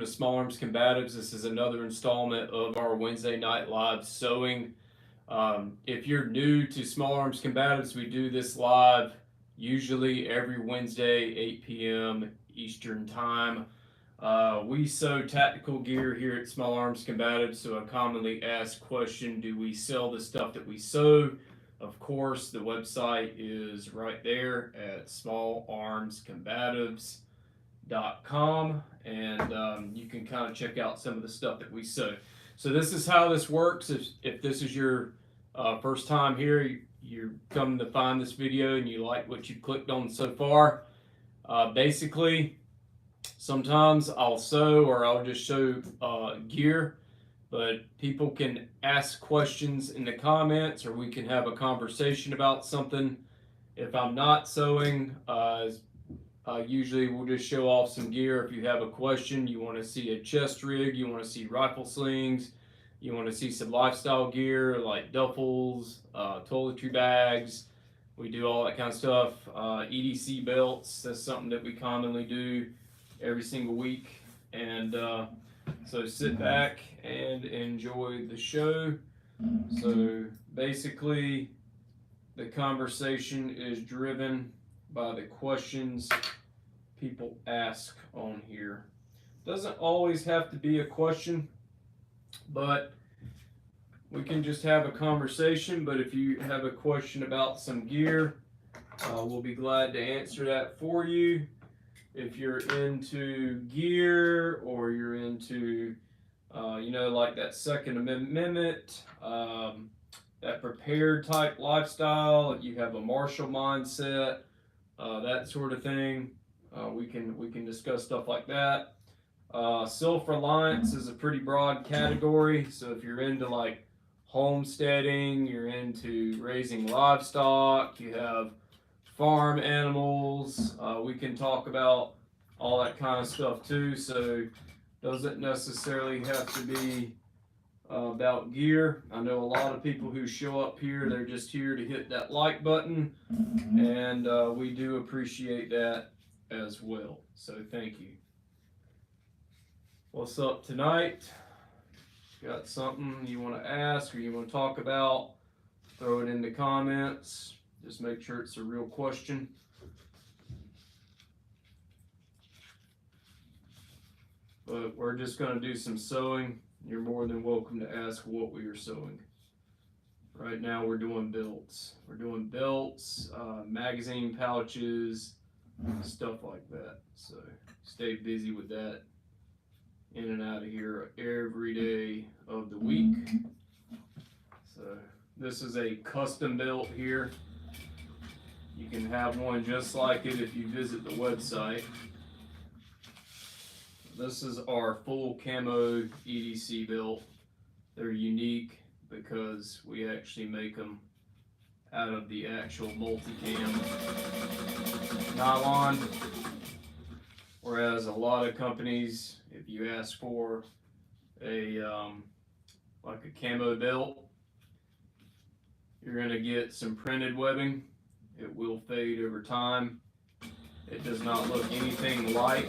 to Small Arms Combatives. This is another installment of our Wednesday night live sewing. If you're new to Small Arms Combatives, we do this live usually every Wednesday, 8 p.m. Eastern Time. We sew tactical gear here at Small Arms Combatives, so a commonly asked question, do we sell the stuff that we sew? Of course, the website is right there at smallarmscombatives.com, and you can kind of check out some of the stuff that we sew. So this is how this works. If this is your first time here, you're coming to find this video and you like what you clicked on so far, basically sometimes I'll sew or I'll just show gear, but people can ask questions in the comments or we can have a conversation about something. If I'm not sewing, usually we'll just show off some gear. If you have a question, you want to see a chest rig, you want to see rifle slings, you want to see some lifestyle gear like duffels, toiletry bags, we do all that kind of stuff. EDC belts, that's something that we commonly do every single week. And so sit back and enjoy the show. So basically the conversation is driven by the questions people ask on here. Doesn't always have to be a question, but we can just have a conversation. But if you have a question about some gear, we'll be glad to answer that for you. If you're into gear or you're into, like that Second Amendment, that prepared type lifestyle, you have a martial mindset, that sort of thing, we can discuss stuff like that. Self-reliance is a pretty broad category. So if you're into like homesteading, you're into raising livestock, you have farm animals, we can talk about all that kind of stuff too. So doesn't necessarily have to be about gear. I know a lot of people who show up here, they're just here to hit that like button, and we do appreciate that as well. So thank you. What's up tonight? Got something you want to ask or you want to talk about? Throw it in the comments. Just make sure it's a real question. But we're just going to do some sewing. You're more than welcome to ask what we are sewing. Right now we're doing belts. We're doing belts, magazine pouches, stuff like that. So stay busy with that. In and out of here every day of the week. So this is a custom belt here. You can have one just like it if you visit the website. This is our full camo EDC belt. They're unique because we actually make them out of the actual multicam nylon. Whereas a lot of companies, if you ask for a like a camo belt, you're going to get some printed webbing. It will fade over time. It does not look anything like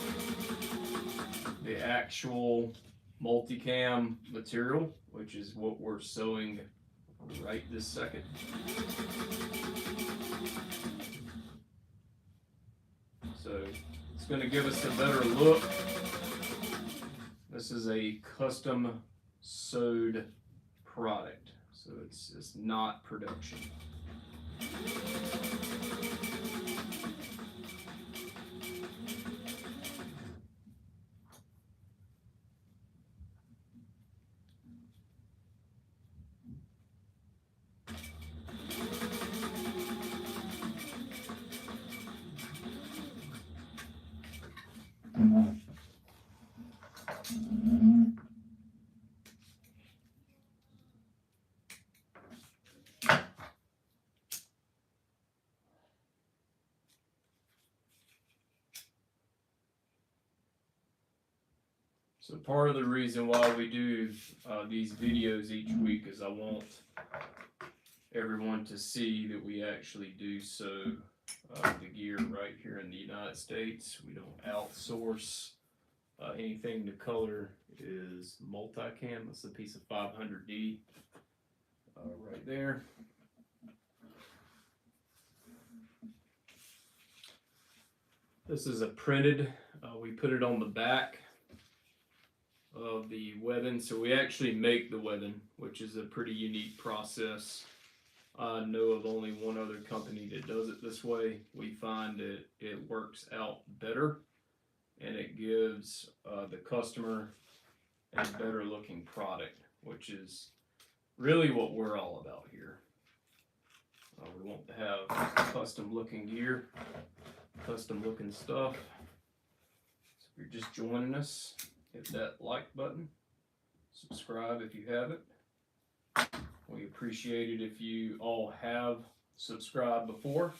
the actual multicam material, which is what we're sewing right this second. So it's going to give us a better look. This is a custom sewed product, so it's not production. So part of the reason why we do these videos each week is I want everyone to see that we actually do sew the gear right here in the United States. We don't outsource anything to color is multicam. That's a piece of 500D right there. This is a printed, we put it on the back of the webbing. So we actually make the webbing, which is a pretty unique process. I know of only one other company that does it this way. We find that it works out better and it gives the customer a better looking product, which is really what we're all about here. We want to have custom looking gear, custom looking stuff. So if you're just joining us, hit that like button, subscribe if you haven't. We appreciate it if you all have subscribed before.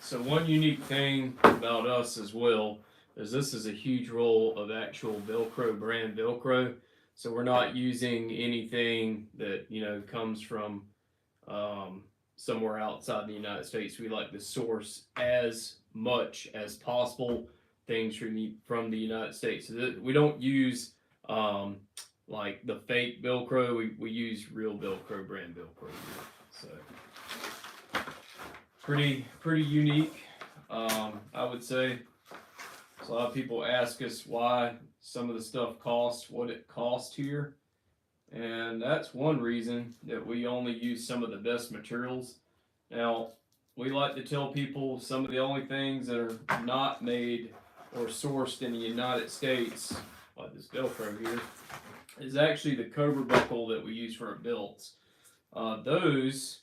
So one unique thing about us as well is this is a huge roll of actual Velcro brand Velcro. So we're not using anything that, you know, comes from somewhere outside the United States. We like to source as much as possible things from the United States. So we don't use like the fake Velcro. We use real Velcro brand Velcro. So pretty unique, I would say. So a lot of people ask us why some of the stuff costs what it costs here, and that's one reason that we only use some of the best materials. Now, we like to tell people some of the only things that are not made or sourced in the United States, like this Velcro here, is actually the Cobra buckle that we use for our belts. Those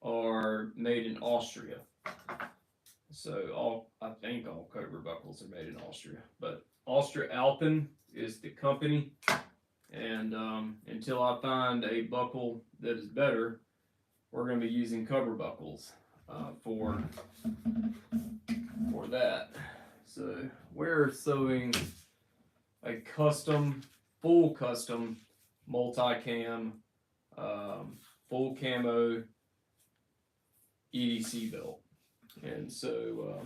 are made in Austria. So I think all Cobra buckles are made in Austria, but Austria Alpen is the company. And until I find a buckle that is better, we're going to be using Cobra buckles for that. So we're sewing a full custom multicam, full camo EDC belt. And so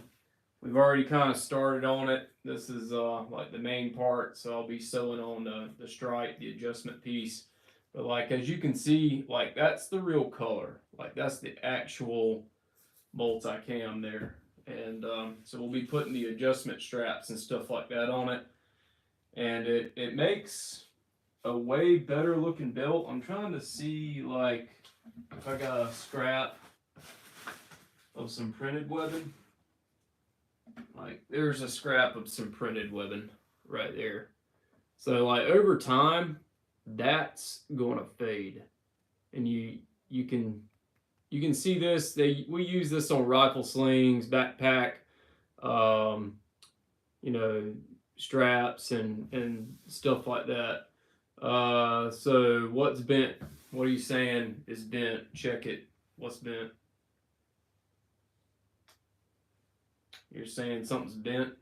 we've already kind of started on it. This is like the main part, so I'll be sewing on the stripe, the adjustment piece. But like as you can see, like that's the real color. Like that's the actual multicam there. And so we'll be putting the adjustment straps and stuff like that on it. And it makes a way better looking belt. I'm trying to see like if I got a scrap of some printed webbing. Like there's a scrap of some printed webbing right there. So like over time, that's going to fade. And you can see this. We use this on rifle slings, backpack, um, you know, straps and stuff like that. So what's bent? What are you saying is bent? Check it. What's bent? You're saying something's bent.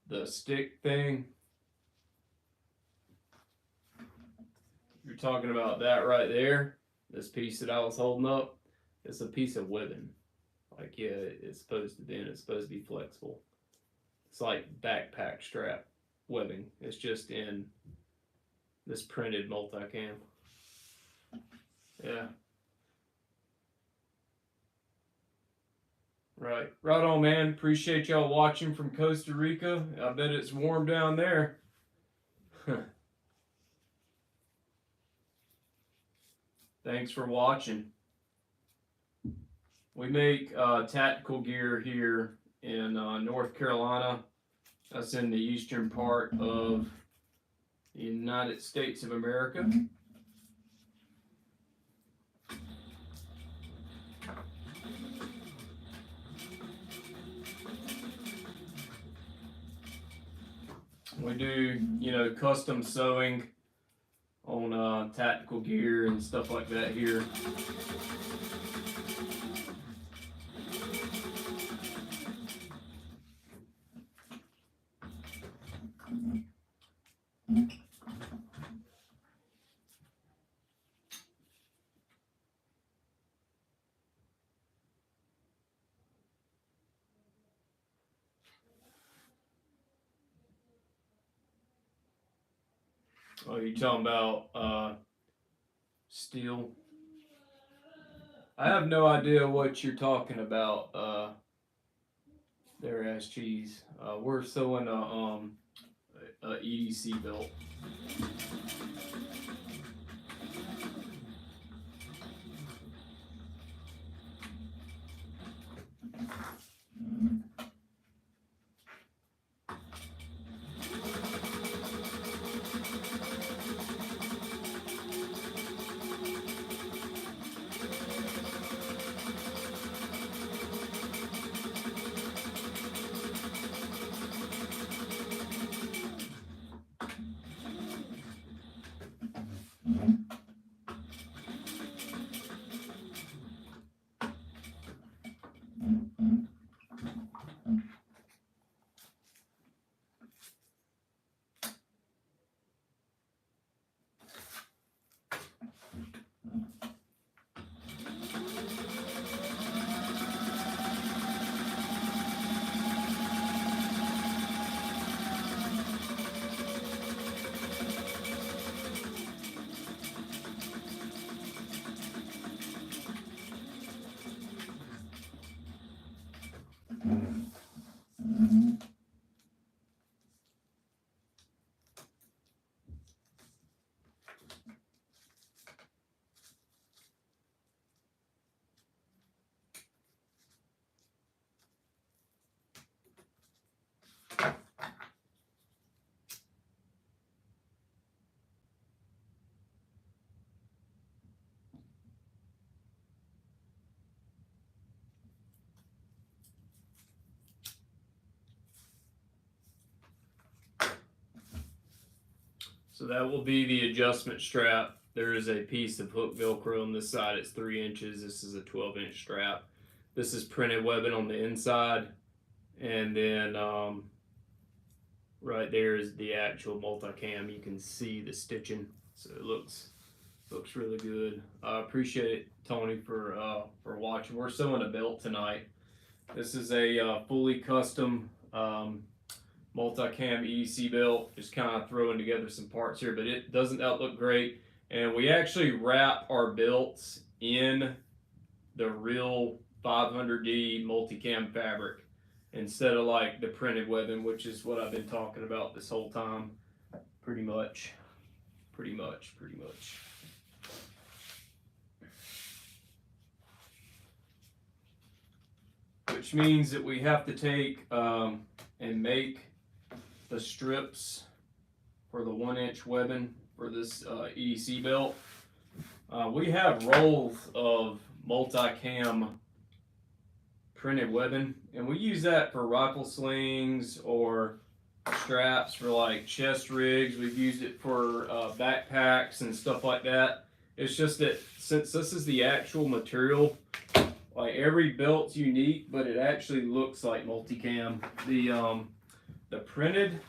The stick thing. You're talking about that right there. This piece that I was holding up. It's a piece of webbing. Like, yeah, it's supposed to bend. It's supposed to be flexible. It's like backpack strap webbing. It's just in this printed multicam. Yeah. Right. Right on, man. Appreciate y'all watching from Costa Rica. I bet it's warm down there. Thanks for watching. We make tactical gear here in North Carolina. That's in the eastern part of the United States of America. We do, custom sewing on tactical gear and stuff like that here. Oh, you talking about steel? I have no idea what you're talking about. There, ass cheese. We're sewing a EDC belt. So that will be the adjustment strap. There is a piece of hook Velcro on this side. It's 3 inches. This is a 12-inch strap. This is printed webbing on the inside. And then right there is the actual multicam. You can see the stitching. So it looks really good. I appreciate it, Tony, for watching. We're sewing a belt tonight. This is a fully custom multicam EDC belt. Just kind of throwing together some parts here, but it doesn't that look great. And we actually wrap our belts in the real 500D multicam fabric instead of like the printed webbing, which is what I've been talking about this whole time. Pretty much. which means that we have to take and make the strips for the 1-inch webbing for this EDC belt. We have rolls of multicam printed webbing, and we use that for rifle slings or straps for like chest rigs. We've used it for backpacks and stuff like that. It's just that since this is the actual material, like every belt's unique, but it actually looks like multicam. The printed,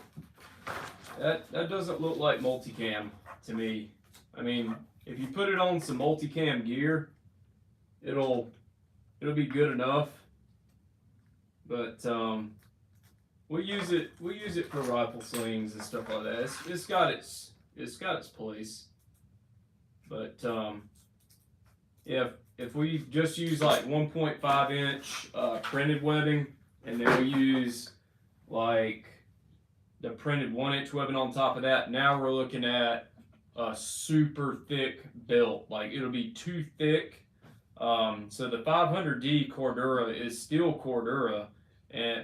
that doesn't look like multicam to me. I mean, if you put it on some multicam gear, it'll be good enough. But we use it for rifle slings and stuff like that. It's got its place. But yeah, if we just use like 1.5 inch printed webbing, and then we use like the printed 1-inch webbing on top of that, now we're looking at a super thick belt. Like it'll be too thick. So the 500D Cordura is still Cordura,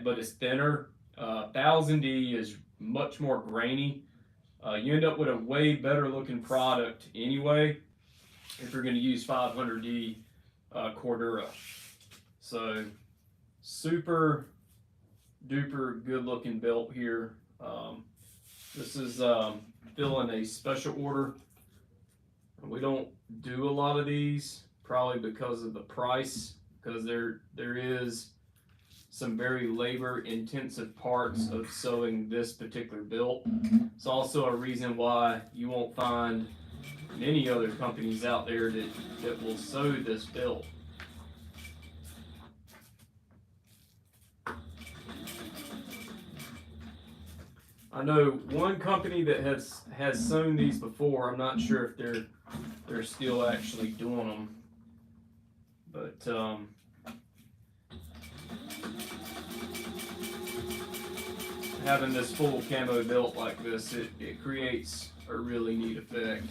but it's thinner. 1000D is much more grainy. You end up with a way better looking product anyway if you're going to use 500D Cordura. So super duper good looking belt here. This is filling a special order. We don't do a lot of these, probably because of the price, because there is some very labor intensive parts of sewing this particular belt. It's also a reason why you won't find many other companies out there that will sew this belt. I know one company that has sewn these before. I'm not sure if they're still actually doing them, but having this full camo belt like this, it creates a really neat effect.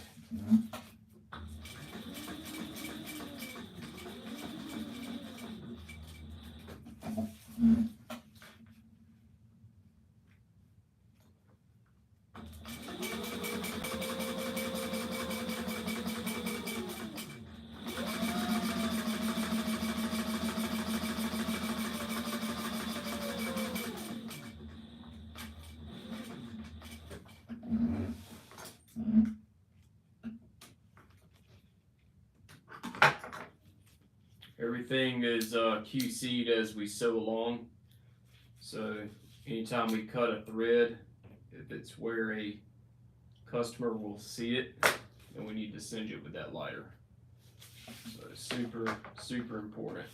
Everything is QC'd as we sew along. So anytime we cut a thread, if it's where a customer will see it, then we need to singe it with that lighter. So super, super important.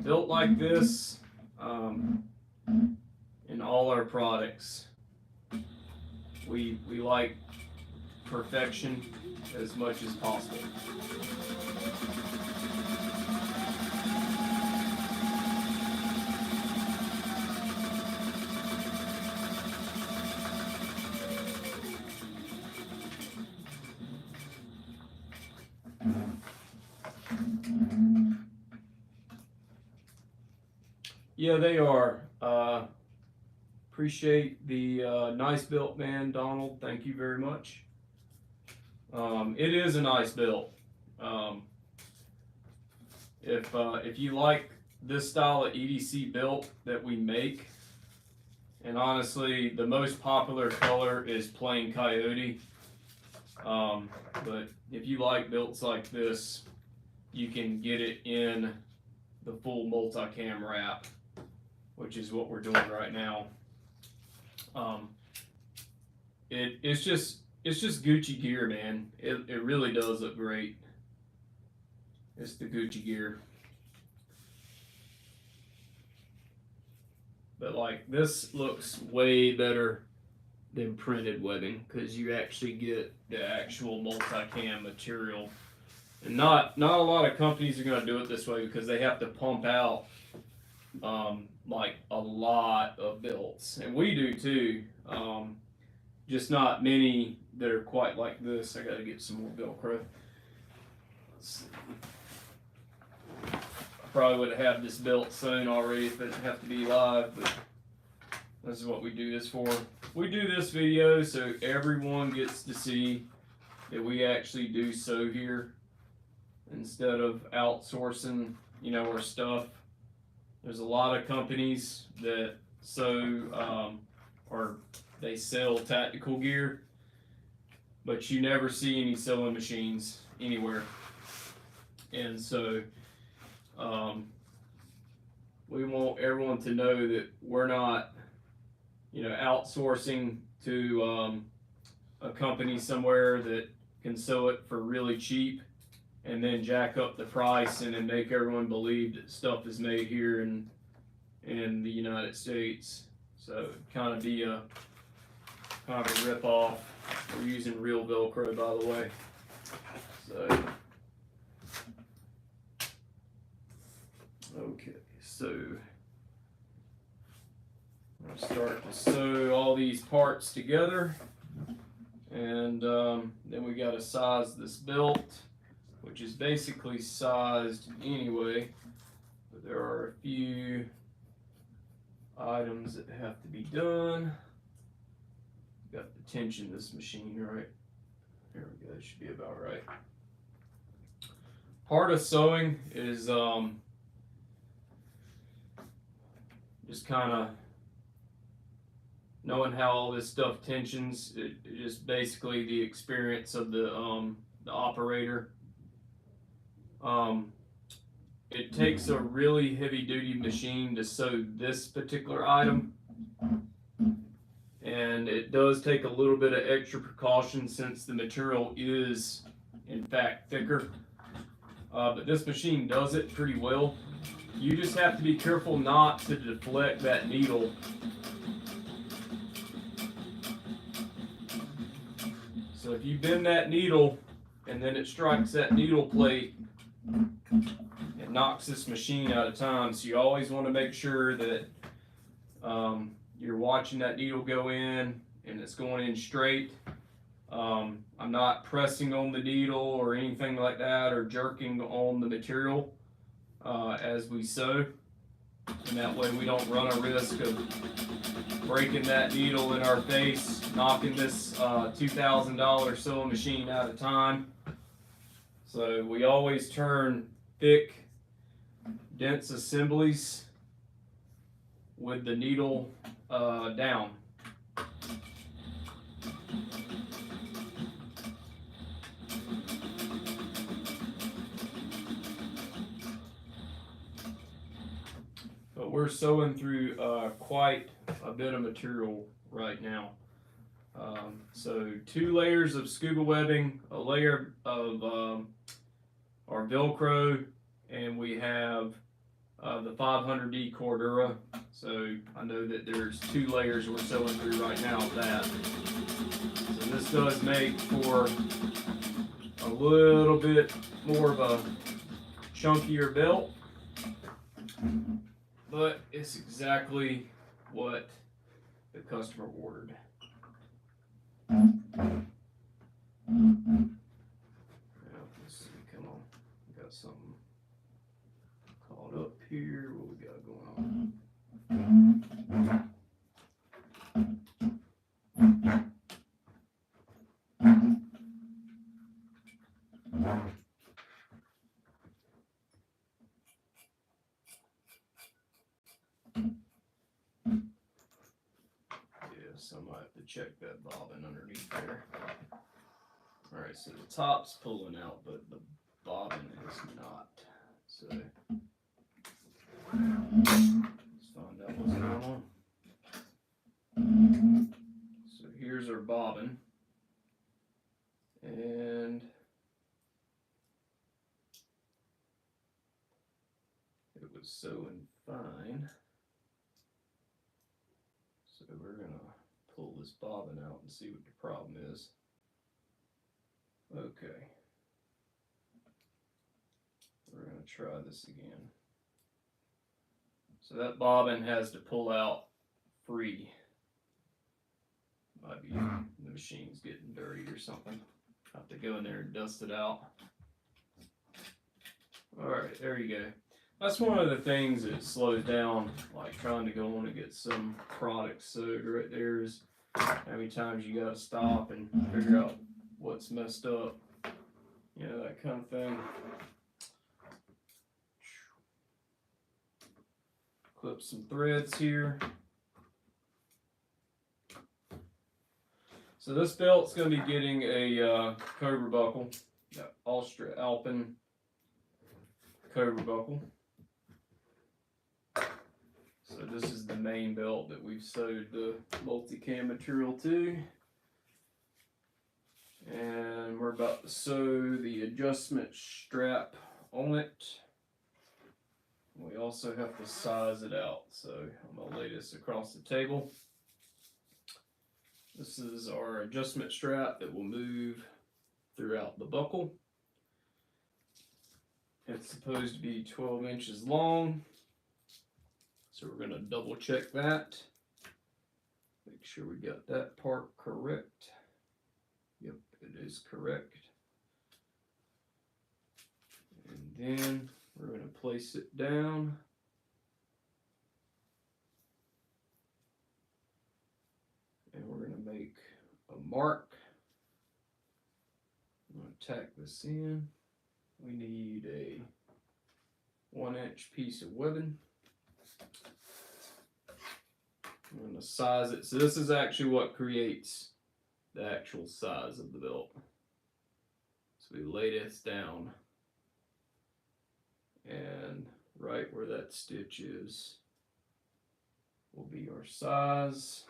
Built like this in all our products. We like perfection as much as possible. Yeah, they are. Appreciate the nice built, man, Donald. Thank you very much. It is a nice build. If you like this style of EDC built that we make, and honestly, the most popular color is plain coyote. But if you like builds like this, you can get it in the full multicam wrap, which is what we're doing right now. It's just Gucci gear, man. It really does look great. It's the Gucci gear. But like this looks way better than printed webbing because you actually get the actual multicam material. And not a lot of companies are going to do it this way because they have to pump out like a lot of belts, and we do too. just not many that are quite like this. I gotta get some more Velcro. Let's see. I probably would have had this built soon already if it didn't have to be live, but this is what we do this for. We do this video so everyone gets to see that we actually do sew here instead of outsourcing, you know, our stuff. There's a lot of companies that sew or they sell tactical gear, but you never see any sewing machines anywhere. And so we want everyone to know that we're not, you know, outsourcing to a company somewhere that can sew it for really cheap and then jack up the price and then make everyone believe that stuff is made here in the United States. So kind of be a rip off. We're using real Velcro, by the way. So okay, so I'll start to sew all these parts together, and then we got to size this belt, which is basically sized anyway, but there are a few items that have to be done. Got the tension this machine right. There we go, it should be about right. Part of sewing is just kind of knowing how all this stuff tensions. It just basically the experience of the operator. It takes a really heavy duty machine to sew this particular item, and it does take a little bit of extra precaution since the material is in fact thicker, but this machine does it pretty well. You just have to be careful not to deflect that needle. So if you bend that needle and then it strikes that needle plate, it knocks this machine out of time. So you always want to make sure that you're watching that needle go in and it's going in straight. I'm not pressing on the needle or anything like that or jerking on the material as we sew, and that way we don't run a risk of breaking that needle in our face, knocking this $2,000 sewing machine out of time. So we always turn thick, dense assemblies with the needle down. But we're sewing through quite a bit of material right now. So 2 layers of scuba webbing, a layer of our Velcro, and we have the 500D Cordura. So I know that there's 2 layers we're sewing through right now of that. So this does make for a little bit more of a chunkier belt, but it's exactly what the customer ordered. Now, let's see, come on, we got something caught up here. What we got going on? So I might have to check that bobbin underneath there. Alright, so the top's pulling out, but the bobbin is not. So let's find out what's going on. So here's our bobbin. And it was sewing fine. So we're gonna pull this bobbin out and see what the problem is. Okay. We're gonna try this again. So that bobbin has to pull out free. Might be the machine's getting dirty or something. Have to go in there and dust it out. Alright, there you go. That's one of the things that slows down, like trying to go on and get some product sewed. Right there is how many times you gotta stop and figure out what's messed up. You know, that kind of thing. Clip some threads here. So this belt's going to be getting a Cobra buckle, Austria Alpen Cobra buckle. So this is the main belt that we've sewed the multicam material to. And we're about to sew the adjustment strap on it. We also have to size it out. So I'm going to lay this across the table. This is our adjustment strap that will move throughout the buckle. It's supposed to be 12 inches long. So we're going to double check that. Make sure we got that part correct. Yep, it is correct. And then we're going to place it down. And we're going to make a mark. I'm going to tack this in. We need a 1-inch piece of webbing. I'm going to size it. So this is actually what creates the actual size of the belt. So we lay this down. And right where that stitch is will be our size.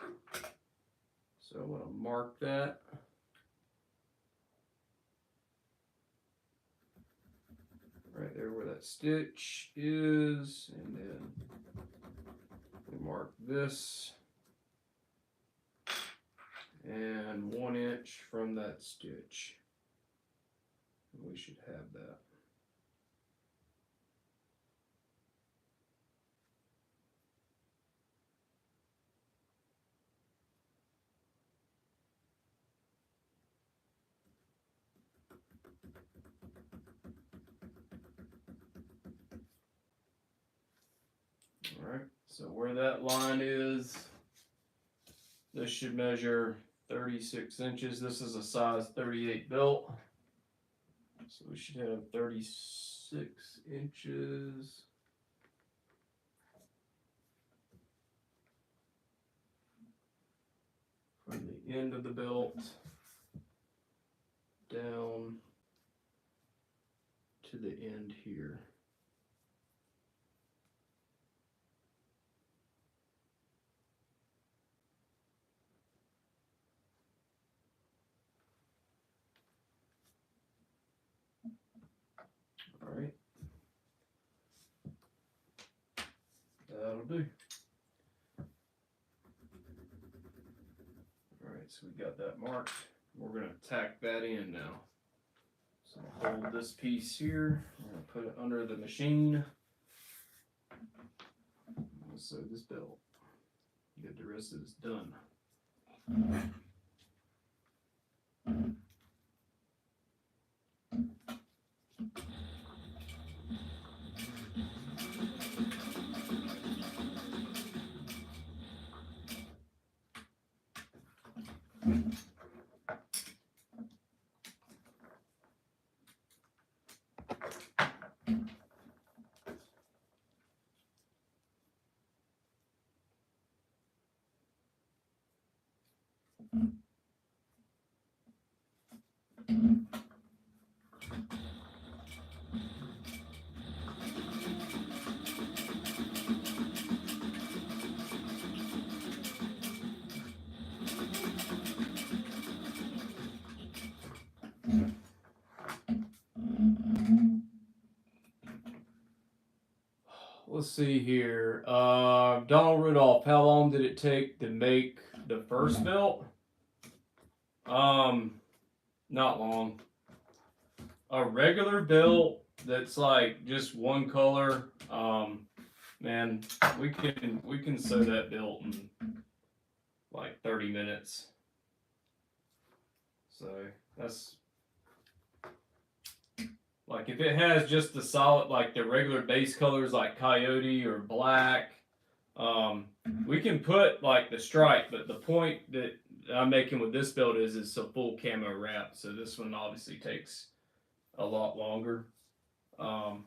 So I'm going to mark that. Right there where that stitch is, and then we mark this, and 1 inch from that stitch. We should have that. Alright, so where that line is, this should measure 36 inches. This is a size 38 belt. So we should have 36 inches. From the end of the belt down to the end here. All right, that'll do. All right, so we got that marked. We're going to tack that in now. So I'll hold this piece here. I'm going to put it under the machine. I'll sew this belt. Get the rest of this done. Let's see here. Donald Rudolph, how long did it take to make the first belt? Not long. A regular belt that's like just one color, man, we can sew that belt in like 30 minutes. So that's like if it has just the solid, like the regular base colors like coyote or black, we can put like the stripe, but the point that I'm making with this build is it's a full camo wrap. So this one obviously takes a lot longer. And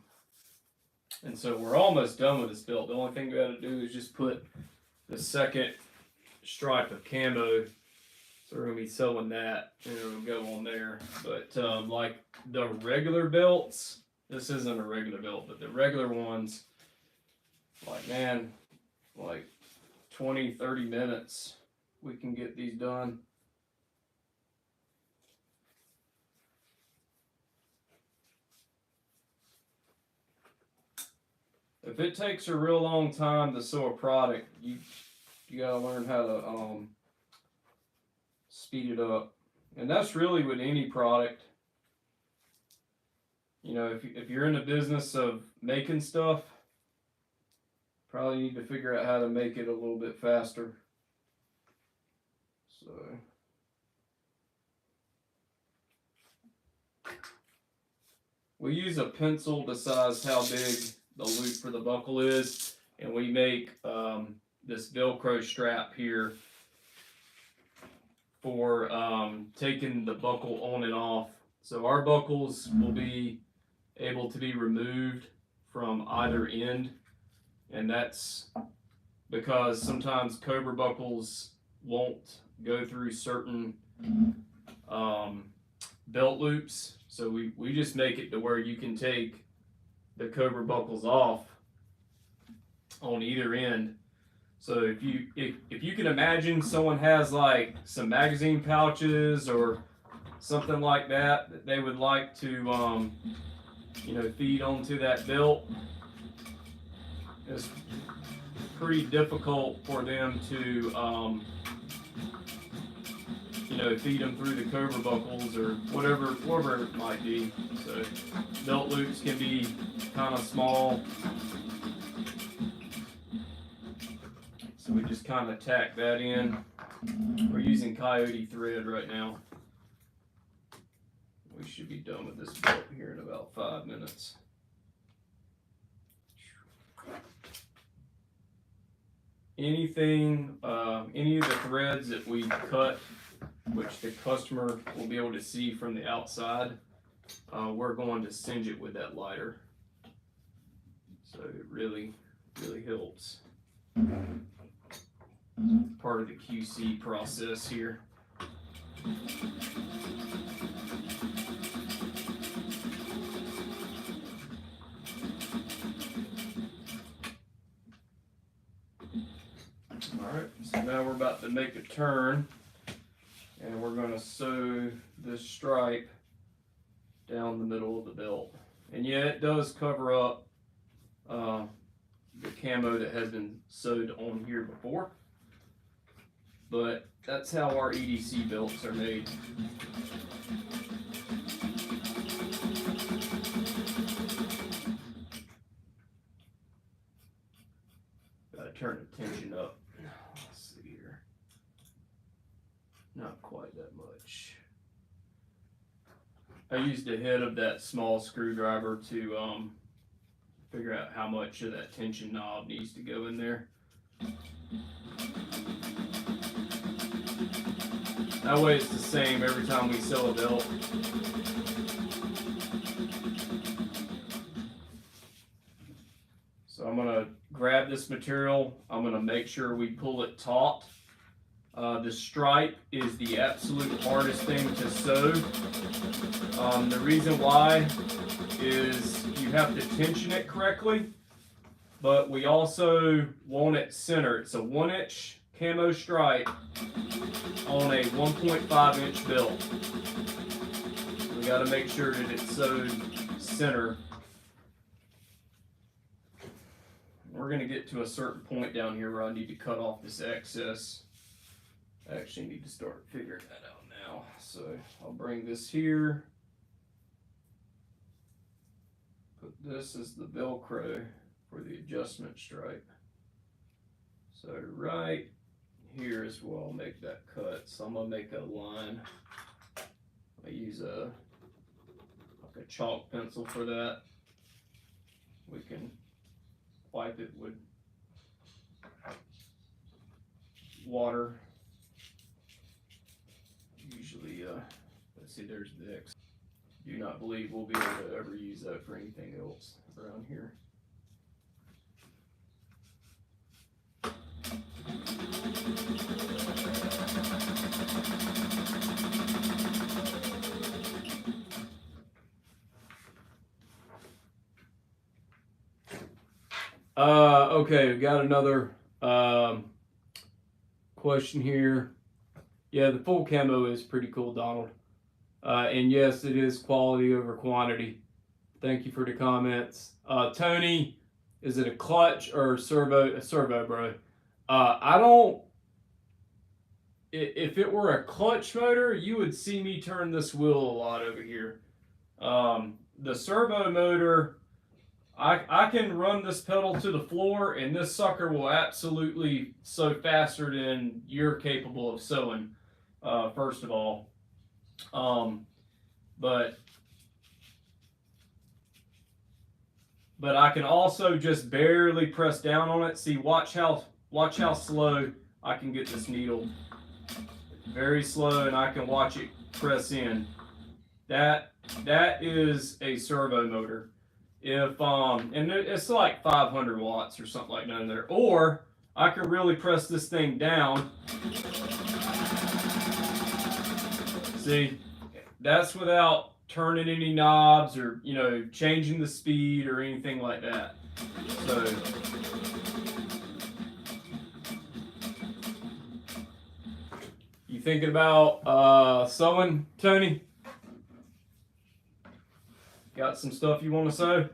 so we're almost done with this build. The only thing we got to do is just put the second stripe of camo. So we're gonna be sewing that, and it'll go on there. But like the regular belts, this isn't a regular belt, but the regular ones, like man, like 20-30 minutes, we can get these done. If it takes a real long time to sew a product, you gotta learn how to speed it up, and that's really with any product. You know, if you're in the business of making stuff, probably need to figure out how to make it a little bit faster. So we use a pencil to size how big the loop for the buckle is, and we make this Velcro strap here for taking the buckle on and off. So our buckles will be able to be removed from either end, and that's because sometimes Cobra buckles won't go through certain belt loops. So we just make it to where you can take the Cobra buckles off on either end. So if you can imagine someone has like some magazine pouches or something like that they would like to you know, feed onto that belt, it's pretty difficult for them to you know, feed them through the Cobra buckles or whatever it might be. So belt loops can be kind of small. So we just kind of tack that in. We're using coyote thread right now. We should be done with this belt here in about 5 minutes. Anything, any of the threads that we cut, which the customer will be able to see from the outside, we're going to singe it with that lighter. So it really helps. Part of the QC process here. Alright, so now we're about to make a turn, and we're going to sew this stripe down the middle of the belt. And yeah, it does cover up the camo that has been sewed on here before, but that's how our EDC belts are made. Gotta turn the tension up. Let's see here. Not quite that much. I used the head of that small screwdriver to figure out how much of that tension knob needs to go in there. That way it's the same every time we sew a belt. So I'm gonna grab this material, I'm gonna make sure we pull it taut. The stripe is the absolute hardest thing to sew. The reason why is you have to tension it correctly, but we also want it centered. It's a 1-inch camo stripe on a 1.5-inch belt. We got to make sure that it's sewed center. We're going to get to a certain point down here where I need to cut off this excess. I actually need to start figuring that out now. So I'll bring this here. Put this as the Velcro for the adjustment stripe. So right here is where I'll make that cut. So I'm gonna make a line use a chalk pencil for that. We can wipe it with water. Usually, let's see, there's Vicks. Do not believe we'll be able to ever use that for anything else around here. Okay, we got another question here. Yeah, the full camo is pretty cool, Donald. And yes, it is quality over quantity. Thank you for the comments. Tony, is it a clutch or a servo? A servo, bro. I don't. If it were a clutch motor, you would see me turn this wheel a lot over here. The servo motor, I can run this pedal to the floor, and this sucker will absolutely sew faster than you're capable of sewing. First of all, but I can also just barely press down on it. See, watch how slow I can get this needle. Very slow, and I can watch it press in. That is a servo motor. If and it's like 500 watts or something like that in there. Or I could really press this thing down. See, that's without turning any knobs or, you know, changing the speed or anything like that. So you thinking about sewing, Tony? Got some stuff you want to sew?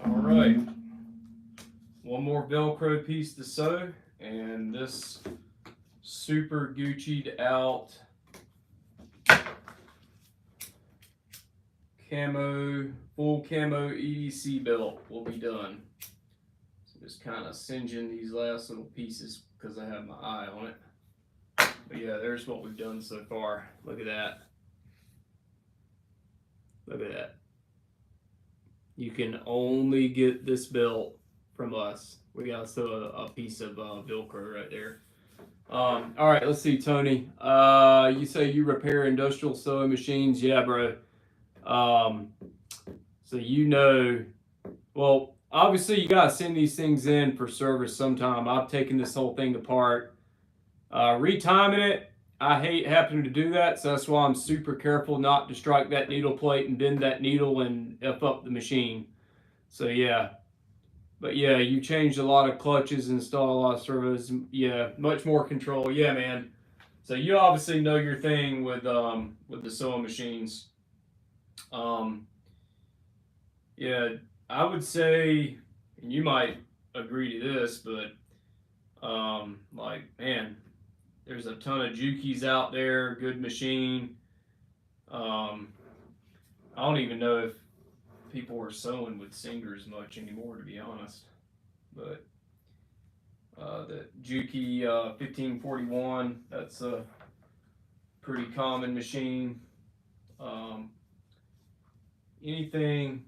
Alright, one more Velcro piece to sew, and this super Gucci'd out full camo EDC belt will be done. So just kind of singeing these last little pieces because I have my eye on it. But yeah, there's what we've done so far. Look at that. Look at that. You can only get this belt from us. We got a piece of Velcro right there. All right, let's see, Tony. You say you repair industrial sewing machines? Yeah, bro. So you know, well, obviously you gotta send these things in for service sometime. I've taken this whole thing apart, retiming it. I hate having to do that, so that's why I'm super careful not to strike that needle plate and bend that needle and F up the machine. So yeah, but yeah, you changed a lot of clutches, install a lot of servos. Yeah, much more control. Yeah, man. So you obviously know your thing with the sewing machines. Yeah, I would say, and you might agree to this, but like, man, there's a ton of Juki's out there, good machine. I don't even know if people are sewing with Singers much anymore, to be honest. But the Juki 1541, that's a pretty common machine. Anything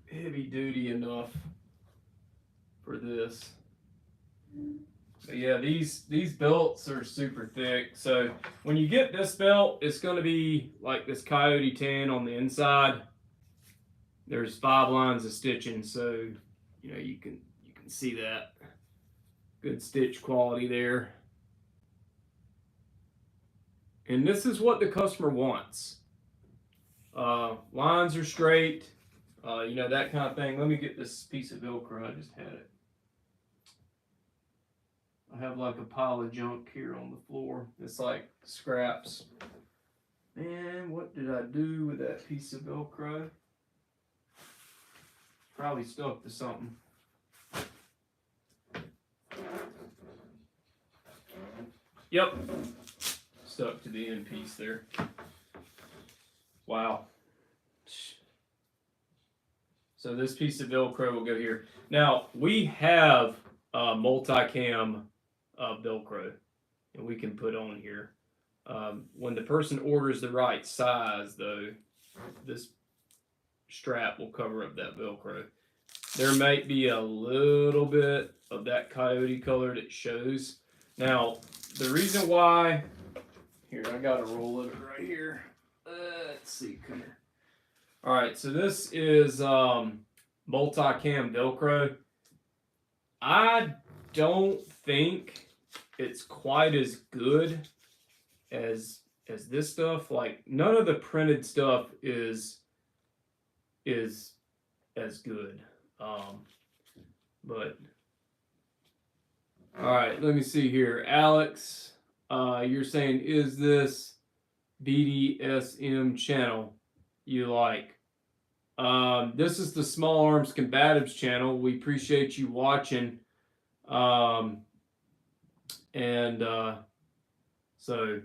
heavy duty enough for this. But yeah, these belts are super thick. So when you get this belt, it's going to be like this Coyote tan on the inside. There's 5 lines of stitching, so you know you can see that good stitch quality there. And this is what the customer wants. Lines are straight, you know, that kind of thing. Let me get this piece of Velcro. I just had it. I have like a pile of junk here on the floor. It's like scraps. Man, what did I do with that piece of Velcro? Probably stuck to something. Yep. Stuck to the end piece there. Wow. So this piece of Velcro will go here. Now, we have multicam Velcro, and we can put on here. When the person orders the right size, though, this strap will cover up that Velcro. There might be a little bit of that coyote color that shows. Now, the reason why, here, I got a roll of it right here. Let's see, come here. All right, so this is multicam Velcro. I don't think it's quite as good as this stuff. Like, none of the printed stuff is as good. But all right, let me see here. Alex, you're saying, is this BDSM channel you like? This is the Small Arms Combatives channel. We appreciate you watching. So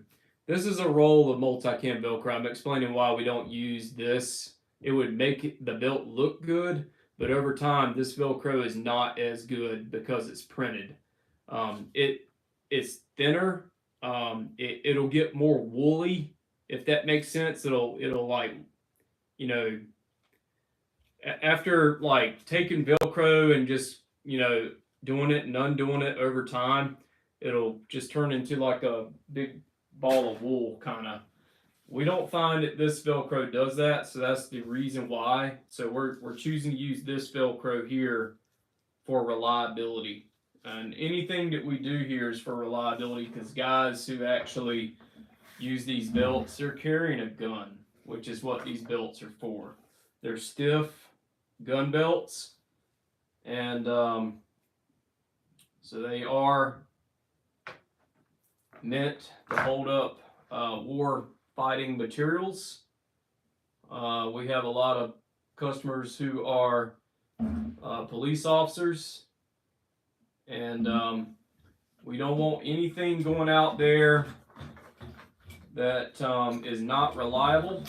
this is a roll of multicam Velcro. I'm explaining why we don't use this. It would make the belt look good, but over time, this Velcro is not as good because it's printed. It's thinner. It'll get more woolly, if that makes sense. It'll like, you know, after like taking Velcro and just, you know, doing it and undoing it over time, it'll just turn into like a big ball of wool kind of. We don't find that this Velcro does that, so that's the reason why. So we're choosing to use this Velcro here for reliability. And anything that we do here is for reliability, because guys who actually use these belts, they're carrying a gun, which is what these belts are for. They're stiff gun belts, and so they are meant to hold up war fighting materials. We have a lot of customers who are police officers, and we don't want anything going out there that is not reliable.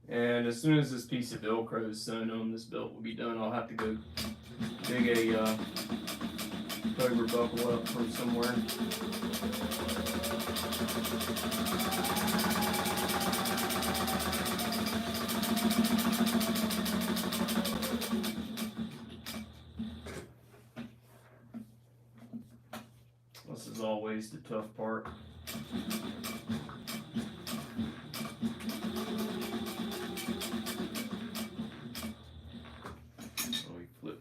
And as soon as this piece of Velcro is sewn on, this belt will be done. I'll have to go dig a Cobra buckle up from somewhere. This is always the tough part.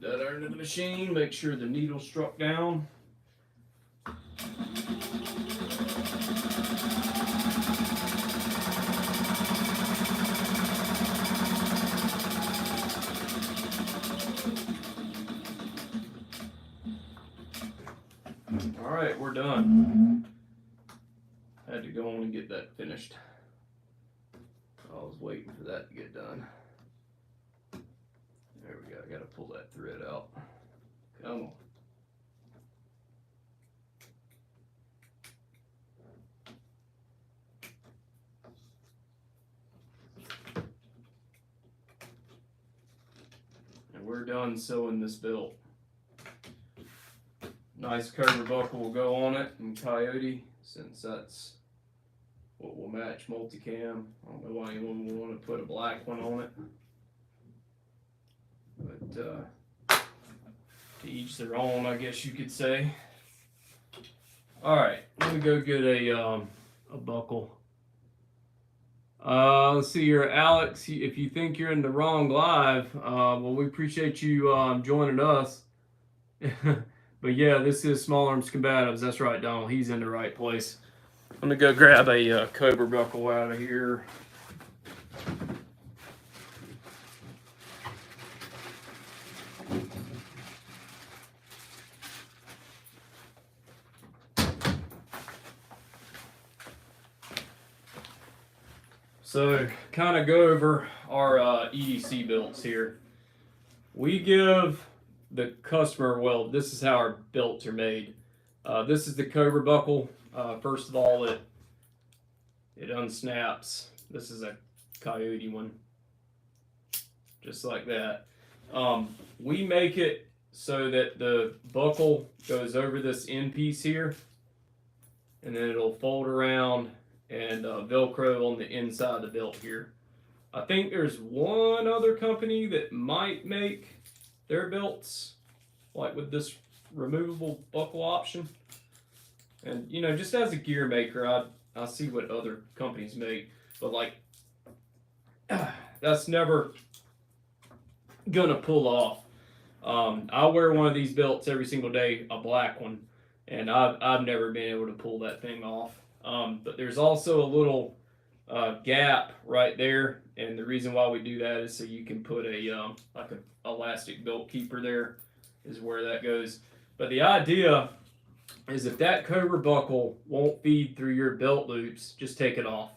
That under the machine, make sure the needle struck down. All right, we're done. Had to go on and get that finished. I was waiting for that to get done. There we go, I gotta pull that thread out. Come on. And we're done sewing this belt. Nice Cobra buckle will go on it, and Coyote since that's what will match multicam. I don't know why anyone would want to put a black one on it, but to each their own, I guess you could say. All right, let me go get a buckle. Let's see here, Alex. If you think you're in the wrong live, well, we appreciate you joining us. But yeah, this is Small Arms Combatives. That's right, Donald. He's in the right place. I'm gonna go grab a Cobra buckle out of here. So, kind of go over our EDC belts here. We give the customer, well, this is how our belts are made. This is the Cobra buckle. First of all, it unsnaps. This is a Coyote one, just like that. We make it so that the buckle goes over this end piece here, and then it'll fold around and Velcro on the inside of the belt here. I think there's one other company that might make their belts like with this removable buckle option. And you know, just as a gear maker, I see what other companies make, but like that's never gonna pull off. I wear one of these belts every single day, a black one, and I've never been able to pull that thing off. But there's also a little gap right there, and the reason why we do that is so you can put a like an elastic belt keeper there, is where that goes. But the idea is if that Cobra buckle won't feed through your belt loops, just take it off.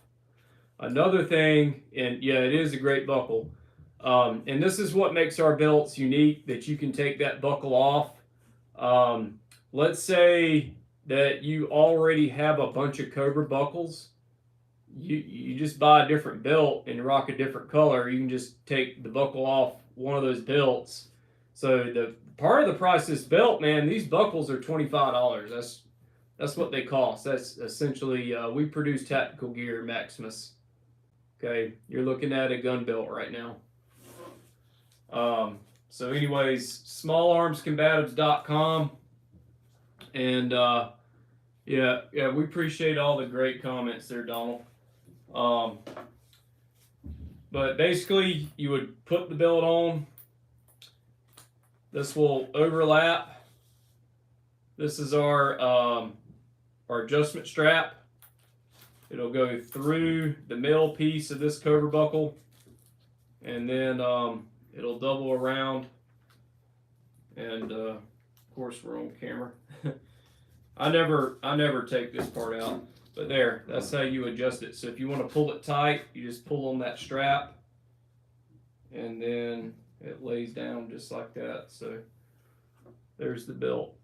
Another thing, and yeah, it is a great buckle, and this is what makes our belts unique, that you can take that buckle off. Let's say that you already have a bunch of Cobra buckles. You just buy a different belt and rock a different color. You can just take the buckle off one of those belts. So the part of the price of this belt, man, these buckles are $25. That's what they cost. That's essentially we produce tactical gear, Maximus. Okay, you're looking at a gun belt right now. So anyways, smallarmscombatives.com, and yeah, we appreciate all the great comments there, Donald. But basically, you would put the belt on. This will overlap. This is our adjustment strap. It'll go through the middle piece of this Cobra buckle, and then it'll double around. And of course, we're on camera. I never take this part out, but there, that's how you adjust it. So if you want to pull it tight, you just pull on that strap, and then it lays down just like that. So there's the belt,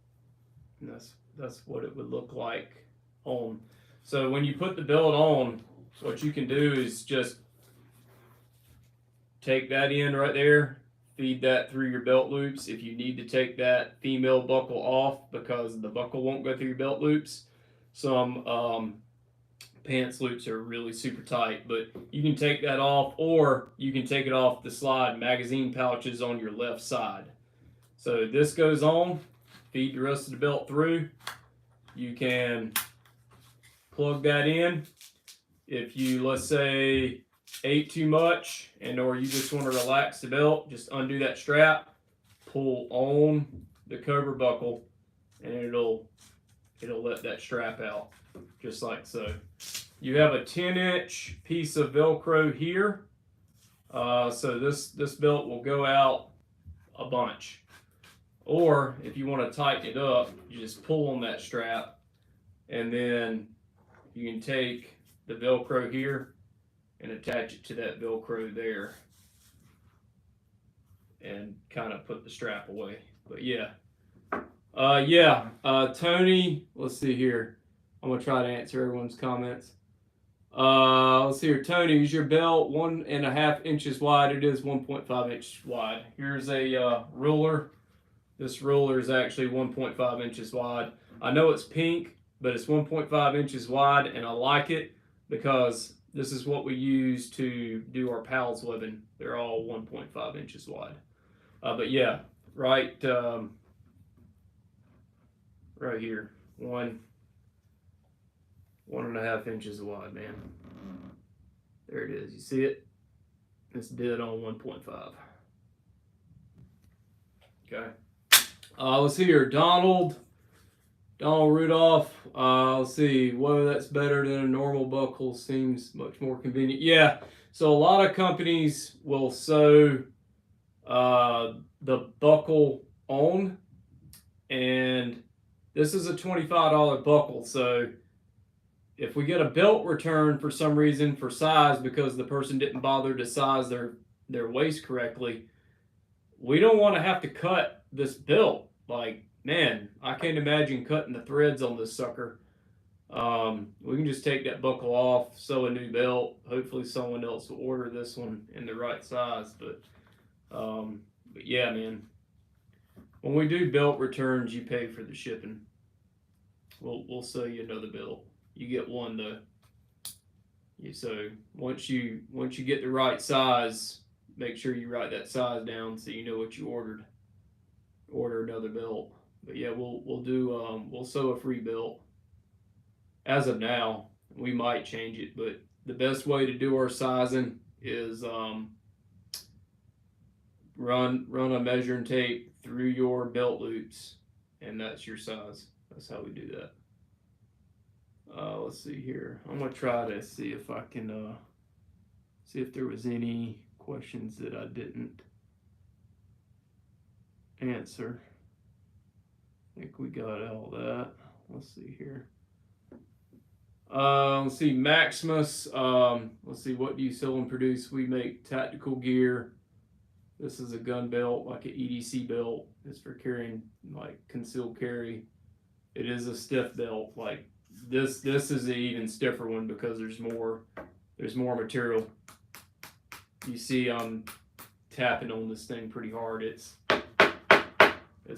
and that's what it would look like on. So when you put the belt on, what you can do is just take that in right there, feed that through your belt loops. If you need to take that female buckle off because the buckle won't go through your belt loops, some pants loops are really super tight, but you can take that off, or you can take it off the slide magazine pouches on your left side. So this goes on, feed the rest of the belt through. You can plug that in. If you, let's say, ate too much and or you just want to relax the belt, just undo that strap, pull on the Cobra buckle, and it'll let that strap out just like so. You have a 10-inch piece of Velcro here, so this belt will go out a bunch. Or if you want to tighten it up, you just pull on that strap, and then you can take the Velcro here and attach it to that Velcro there and kind of put the strap away. But yeah, Tony, let's see here. I'm gonna try to answer everyone's comments. Let's see here, Tony, is your belt 1.5 inches wide? It is 1.5 inches wide. Here's a ruler. This ruler is actually 1.5 inches wide. I know it's pink, but it's 1.5 inches wide, and I like it because this is what we use to do our pals webbing. They're all 1.5 inches wide. But yeah, right here, 1.5 inches wide, man. There it is. You see it? It's dead on 1.5. Okay. Let's see here. Donald Rudolph. Let's see whether that's better than a normal buckle. Seems much more convenient. Yeah. So a lot of companies will sew the buckle on, and this is a $25 buckle. So if we get a belt return for some reason for size because the person didn't bother to size their waist correctly, we don't want to have to cut this belt. Like, man, I can't imagine cutting the threads on this sucker. We can just take that buckle off, sew a new belt. Hopefully someone else will order this one in the right size. But yeah, man, when we do belt returns, you pay for the shipping. We'll sew you another belt. You get one though. So once you get the right size, make sure you write that size down so you know what you ordered. Order another belt. But yeah, we'll sew a free belt. As of now, we might change it, but the best way to do our sizing is run a measuring tape through your belt loops, and that's your size. That's how we do that. Let's see here. I'm gonna try to see if I can see if there was any questions that I didn't answer. I think we got all that. Let's see here. Let's see, Maximus. Let's see, what do you sell and produce? We make tactical gear. This is a gun belt, like an EDC belt. It's for carrying, like, concealed carry. It is a stiff belt. Like this is an even stiffer one because there's more material. You see, I'm tapping on this thing pretty hard. It's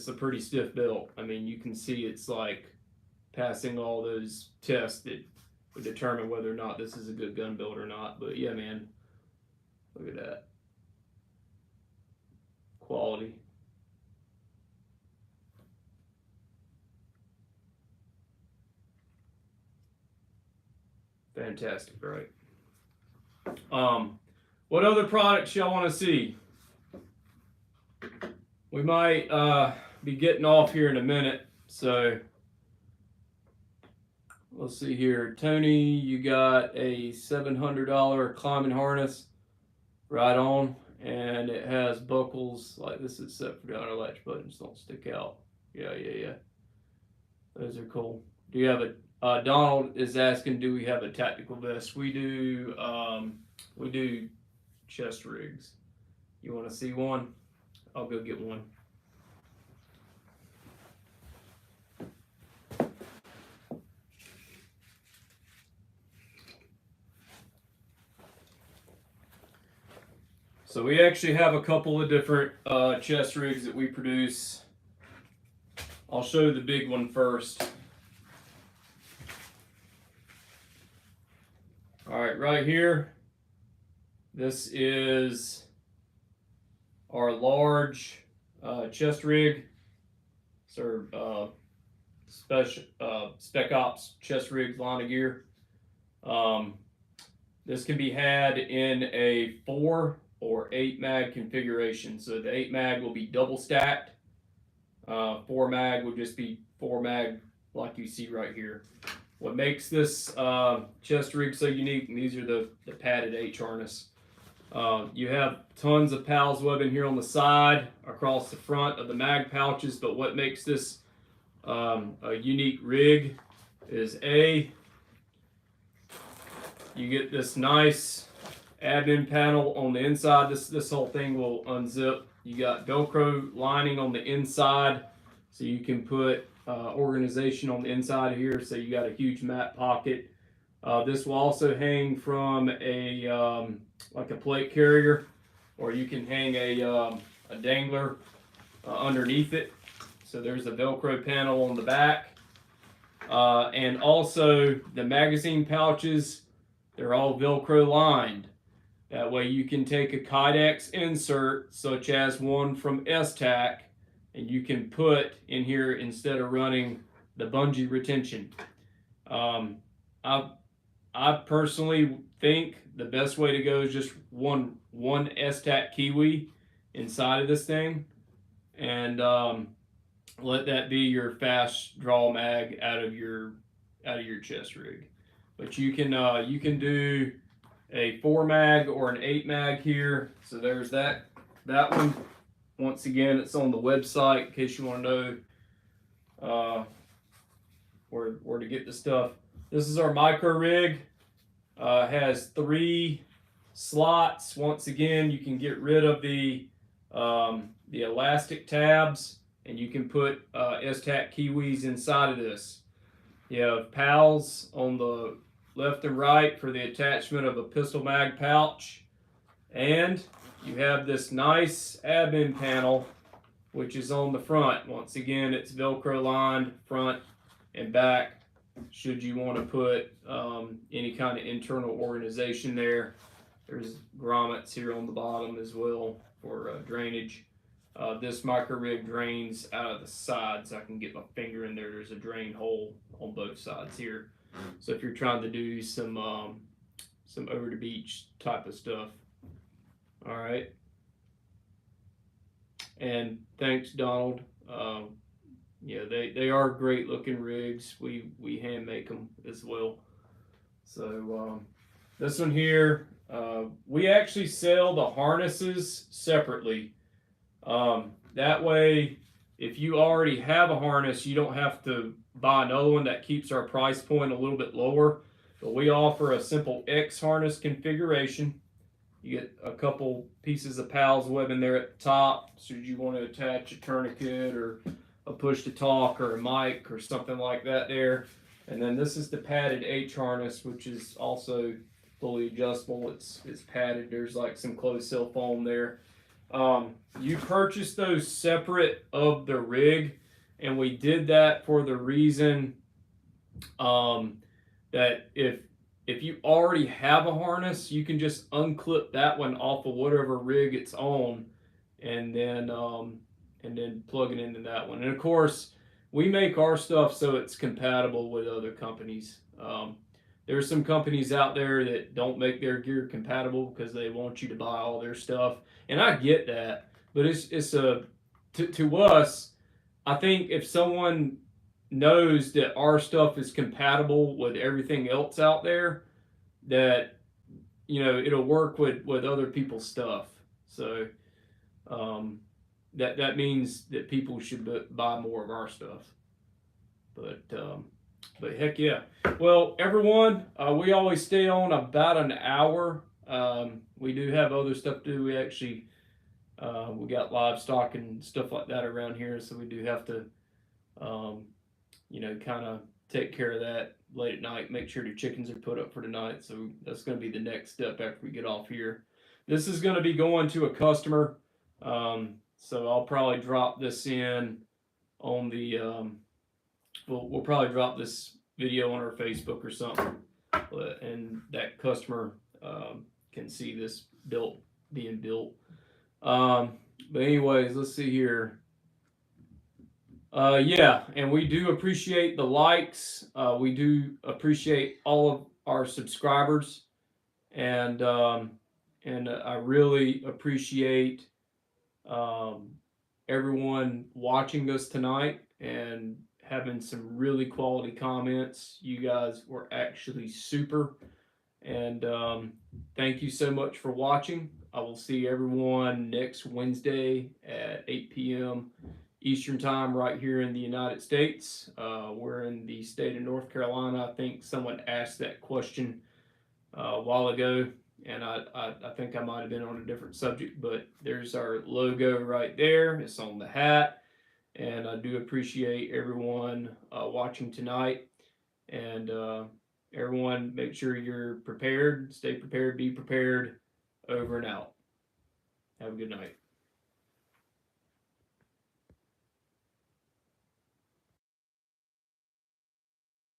a pretty stiff belt. I mean, you can see it's like passing all those tests that would determine whether or not this is a good gun belt or not. But yeah, man, look at that quality. Fantastic, right? What other products y'all want to see? We might be getting off here in a minute, so let's see here. Tony, you got a $700 climbing harness, right on, and it has buckles like this is set for down. Our latch buttons don't stick out. Yeah. Those are cool. Do you have a Donald is asking, do we have a tactical vest? We do. We do chest rigs. You want to see one? I'll go get one. So we actually have a couple of different chest rigs that we produce. I'll show the big one first. All right, right here, this is our large chest rig. It's our Spec Ops chest rig line of gear. This can be had in a 4 or 8 mag configuration. So the 8 mag will be double stacked. 4 mag will just be 4 mag like you see right here. What makes this chest rig so unique, and these are the padded H harness. You have tons of pals webbing here on the side, across the front of the mag pouches, but what makes this a unique rig is you get this nice admin panel on the inside. This whole thing will unzip. You got Velcro lining on the inside, so you can put organization on the inside of here. So you got a huge map pocket. This will also hang from a like a plate carrier, or you can hang a dangler underneath it. So there's a Velcro panel on the back. And also the magazine pouches, they're all Velcro lined. That way you can take a Kydex insert, such as one from STAC, and you can put in here instead of running the bungee retention. I personally think the best way to go is just one STAC Kiwi inside of this thing, and let that be your fast draw mag out of your chest rig. But you can do a 4 mag or an 8 mag here. So there's that one. Once again, it's on the website in case you want to know where to get the stuff. This is our micro rig. Has 3 slots. Once again, you can get rid of the elastic tabs, and you can put STAC Kiwis inside of this. You have PALs on the left and right for the attachment of a pistol mag pouch, and you have this nice admin panel which is on the front. Once again, it's Velcro lined front and back should you want to put any kind of internal organization there. There's grommets here on the bottom as well for drainage. This micro rig drains out of the sides. I can get my finger in there. There's a drain hole on both sides here. So if you're trying to do some over the beach type of stuff. All right. And thanks, Donald. Yeah, they are great looking rigs. We hand make them as well. So this one here, we actually sell the harnesses separately. That way, if you already have a harness, you don't have to buy another one. That keeps our price point a little bit lower. But we offer a simple X harness configuration. You get a couple pieces of PALS web in there at the top, should you want to attach a tourniquet or a push to talk or a mic or something like that there. And then this is the padded H harness, which is also fully adjustable. It's padded. There's like some closed cell foam there. You purchase those separate of the rig, and we did that for the reason that if you already have a harness, you can just unclip that one off of whatever rig it's on, and then plug it into that one. And of course, we make our stuff so it's compatible with other companies. There's some companies out there that don't make their gear compatible because they want you to buy all their stuff, and I get that. But to us, I think if someone knows that our stuff is compatible with everything else out there, that it'll work with other people's stuff. So that means that people should buy more of our stuff. But heck yeah. Well, everyone, we always stay on about an hour. We do have other stuff to do. We actually we got livestock and stuff like that around here, so we do have to kind of take care of that late at night, make sure the chickens are put up for the night. So that's going to be the next step after we get off here. This is going to be going to a customer. So I'll probably drop this in on the, we'll probably drop this video on our Facebook or something. And that customer can see this being built. But anyways, let's see here. Yeah, and we do appreciate the likes. We do appreciate all of our subscribers, and I really appreciate everyone watching us tonight and having some really quality comments. You guys were actually super, and thank you so much for watching. I will see everyone next Wednesday at 8 p.m. Eastern time right here in the United States. We're in the state of North Carolina. I think someone asked that question a while ago, and I think I might have been on a different subject, but there's our logo right there. It's on the hat, and I do appreciate everyone watching tonight. And everyone, make sure you're prepared, stay prepared, be prepared. Over and out. Have a good night.